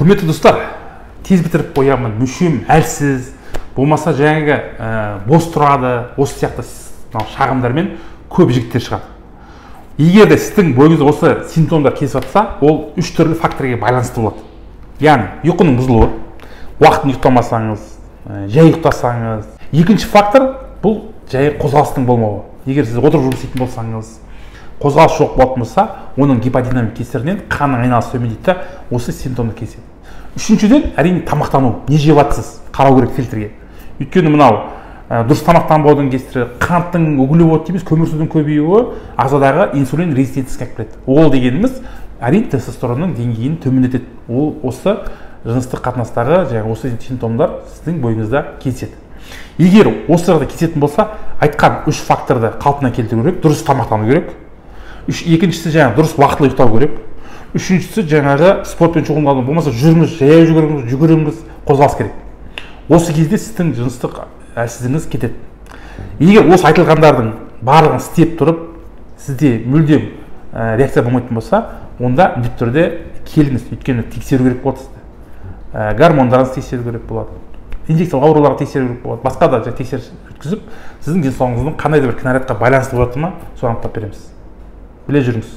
Құрметті достар, тез бітіріп қоямын, мүшем әлсіз, болмаса жаңағы бос тұрады, осы сияқты шағымдармен көп жігіттер шығады. Егер де сіздің бойыңызда осы симптомдар кезіп жатса, ол үш түрлі факторға байланысты болады. Яғни, ұйқының бұзылуы, уақытын ұйықтамасаңыз, жай ұйықтасаңыз. Екінші фактор бұл жай қозғалыстың болмауы. Егер сіз отырып жұмыс істейтін болсаңыз, қозғалыс жоқ болатын болса, оның гиподинамик кесірінен қанның айналысы төмендейді да, осы симптомды кеседі. Үшіншіден, әрине тамақтану. Не жеп жатсыз? Қарау керек фильтрге. Өйткені мынау дұрыс тамақтанбаудың кесірі, қанттың углевод емес, көмірсудің көбеюі ағзадағы инсулин резистенциясына алып келеді. Ол дегеніміз әрине тестостеронның деңгейін төмендетеді. Ол осы жыныстық қатынастағы жаңағы осы симптомдар сіздің бойыңызда кездеседі. Егер осы жағдай кездесетін болса, айтқан үш факторды қалпына келтіру керек, дұрыс тамақтану керек. Екіншісі жаңағы дұрыс уақытылы ұйықтау керек. Үшіншісі жаңағы спортпен шұғылдану, болмаса жүріңіз, жаяу жүгіріңіз, қозғалыс керек. Осы кезде сіздің жыныстық әлсіздігіңіз кетеді. Егер осы айтылғандардың барлығын істеп тұрып, сізде мүлдем реакция болмайтын болса, онда міндетті түрде келіңіз, өйткені тексеру керек болады сізді. Гормондарыңызды тексеру керек болады. Инжекциялық ауруларды тексеру керек болады. Басқа да тексеріс өткізіп, сіздің денсаулығыңыздың қандай да бір кінәратқа байланысты болатыны соны анықтап береміз. Біле жүріңіз.